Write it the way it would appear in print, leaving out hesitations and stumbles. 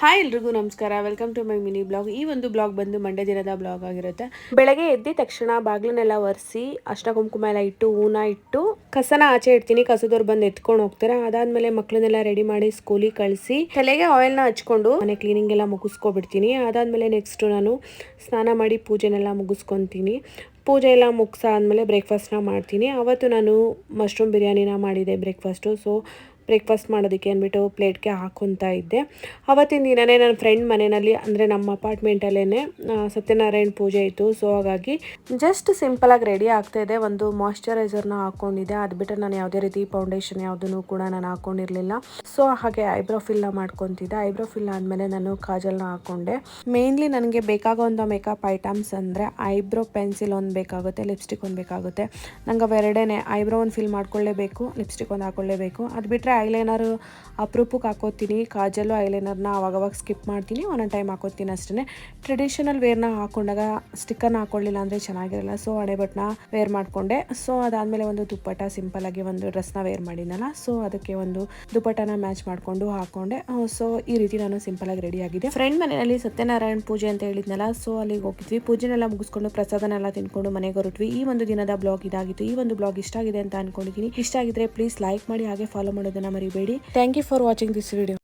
Hi ಎಲ್ರಿಗೂ ನಮಸ್ಕಾರ, welcome to my mini blog. ಈ ಒಂದು ಬ್ಲಾಗ್ ಬಂದು ಮಂಡ್ಯ ದಿನದ ಬ್ಲಾಗ್ ಆಗಿರುತ್ತೆ. ಬೆಳಗ್ಗೆ ಎದ್ದ ತಕ್ಷಣ ಬಾಗಿಲನ್ನೆಲ್ಲ ಒರೆಸಿ ಅರ್ಶಿನ ಕುಂಕುಮ ಎಲ್ಲ ಇಟ್ಟು ಹೂನ ಇಟ್ಟು ಕಸನ ಆಚೆ ಇಡ್ತೀನಿ. ಕಸದವ್ರು ಬಂದು ಎತ್ಕೊಂಡು ಹೋಗ್ತಾರೆ. ಅದಾದ್ಮೇಲೆ ಮಕ್ಕಳನ್ನೆಲ್ಲ ರೆಡಿ ಮಾಡಿ ಸ್ಕೂಲಿಗೆ ಕಳಿಸಿ ತಲೆಗೆ ಆಯಿಲ್ನ ಹಚ್ಕೊಂಡು ಮನೆ ಕ್ಲೀನಿಂಗ್ ಎಲ್ಲ ಮುಗಿಸ್ಕೊಬಿಡ್ತೀನಿ. ಅದಾದ್ಮೇಲೆ ನೆಕ್ಸ್ಟ್ ನಾನು ಸ್ನಾನ ಮಾಡಿ ಪೂಜೆನೆಲ್ಲ ಮುಗಿಸ್ಕೊತೀನಿ. ಪೂಜೆ ಎಲ್ಲ ಮುಗಿಸಾದ್ಮೇಲೆ ಬ್ರೇಕ್ಫಾಸ್ಟ್ನ ಮಾಡ್ತೀನಿ. ಅವತ್ತು ನಾನು ಮಶ್ರೂಮ್ ಬಿರಿಯಾನಿನ ಮಾಡಿದೆ ಬ್ರೇಕ್ಫಾಸ್ಟು. ಸೊ ಬ್ರೇಕ್ಫಾಸ್ಟ್ ಮಾಡೋದಕ್ಕೆ ಅಂದ್ಬಿಟ್ಟು ಪ್ಲೇಟ್ಗೆ ಹಾಕ್ಕೊತಾ ಇದ್ದೆ. ಅವತ್ತಿನ ದಿನವೇ ನನ್ನ ಫ್ರೆಂಡ್ ಮನೆಯಲ್ಲಿ ಅಂದರೆ ನಮ್ಮ ಅಪಾರ್ಟ್ಮೆಂಟಲ್ಲೇ ಸತ್ಯನಾರಾಯಣ ಪೂಜೆ ಇತ್ತು. ಸೊ ಹಾಗಾಗಿ ಜಸ್ಟ್ ಸಿಂಪಲಾಗಿ ರೆಡಿ ಆಗ್ತಾಯಿದೆ. ಒಂದು ಮಾಯ್ಶ್ಚರೈಸರ್ನ ಹಾಕ್ಕೊಂಡಿದ್ದೆ. ಅದು ಬಿಟ್ಟರೆ ನಾನು ಯಾವುದೇ ರೀತಿ ಫೌಂಡೇಶನ್ ಯಾವುದನ್ನು ಕೂಡ ನಾನು ಹಾಕ್ಕೊಂಡಿರಲಿಲ್ಲ. ಸೊ ಹಾಗೆ ಐಬ್ರೋ ಫಿಲ್ನ ಮಾಡ್ಕೊತಿದ್ದೆ. ಐಬ್ರೋ ಫಿಲ್ ಆದಮೇಲೆ ನಾನು ಕಾಜಲ್ನ ಹಾಕ್ಕೊಂಡೆ. ಮೇನ್ಲಿ ನನಗೆ ಬೇಕಾಗುವಂಥ ಮೇಕಪ್ ಐಟಮ್ಸ್ ಅಂದರೆ ಐಬ್ರೋ ಪೆನ್ಸಿಲ್ ಒಂದು ಬೇಕಾಗುತ್ತೆ, ಲಿಪ್ಸ್ಟಿಕ್ ಒಂದು ಬೇಕಾಗುತ್ತೆ. ನಂಗೆ ಅವೆರಡೇ. ಐಬ್ರೋ ಒಂದು ಫಿಲ್ ಮಾಡ್ಕೊಳ್ಳೇಬೇಕು, ಲಿಪ್ಸ್ಟಿಕ್ ಒಂದು ಹಾಕ್ಕೊಳ್ಳೇಬೇಕು. ಅದು ಬಿಟ್ಟರೆ ಐಲೈನರು ಅಪರೂಪಕ್ಕೆ ಹಾಕೋತೀನಿ. ಕಾಜಲ್ಲು ಐಲೈನರ್ನ ಅವಾಗವಾಗ ಸ್ಕಿಪ್ ಮಾಡ್ತೀನಿ, ಒಂದೊಂದು ಟೈಮ್ ಹಾಕೋತೀನಿ ಅಷ್ಟೇ. ಟ್ರೆಡಿಷನಲ್ ವೇರ್ನ ಹಾಕೊಂಡಾಗ ಸ್ಟಿಕ್ಕರ್ನ ಹಾಕೊಳ್ಳಿಲ್ಲ ಅಂದರೆ ಚೆನ್ನಾಗಿರಲ್ಲ. ಸೊ ಹಣೆಬಟ್ಟನ್ನ ವೇರ್ ಮಾಡಿಕೊಂಡೆ. ಸೊ ಅದಾದಮೇಲೆ ಒಂದು ದುಪ್ಪಟ್ಟ ಸಿಂಪಲಾಗಿ ಒಂದು ಡ್ರೆಸ್ನ ವೇರ್ ಮಾಡಿದ್ನಲ್ಲ, ಸೊ ಅದಕ್ಕೆ ಒಂದು ದುಪ್ಪಟ್ಟನ ಮ್ಯಾಚ್ ಮಾಡಿಕೊಂಡು ಹಾಕ್ಕೊಂಡೆ. ಸೊ ಈ ರೀತಿ ನಾನು ಸಿಂಪಲಾಗಿ ರೆಡಿ ಆಗಿದೆ. ಫ್ರೆಂಡ್ ಮನೆಯಲ್ಲಿ ಸತ್ಯನಾರಾಯಣ ಪೂಜೆ ಅಂತ ಹೇಳಿದ್ನಲ್ಲ, ಸೊ ಅಲ್ಲಿಗೆ ಹೋಗಿದ್ವಿ. ಪೂಜೆನೆಲ್ಲ ಮುಗಿಸ್ಕೊಂಡು ಪ್ರಸಾದನೆಲ್ಲ ತಿನ್ಕೊಂಡು ಮನೆಗೆ ಹೊರಟ್ವಿ. ಈ ಒಂದು ದಿನದ ಬ್ಲಾಗ್ ಇದಾಗಿತ್ತು. ಈ ಒಂದು ಬ್ಲಾಗ್ ಇಷ್ಟ ಆಗಿದೆ ಅಂತ ಅನ್ಕೊಂಡಿದ್ದೀನಿ. ಇಷ್ಟ ಆಗಿದ್ರೆ ಪ್ಲೀಸ್ ಲೈಕ್ ಮಾಡಿ, ಹಾಗೆ ಫಾಲೋ ಮಾಡೋದನ್ನ ಮರಿಬೇಡಿ. Thank you for watching this video.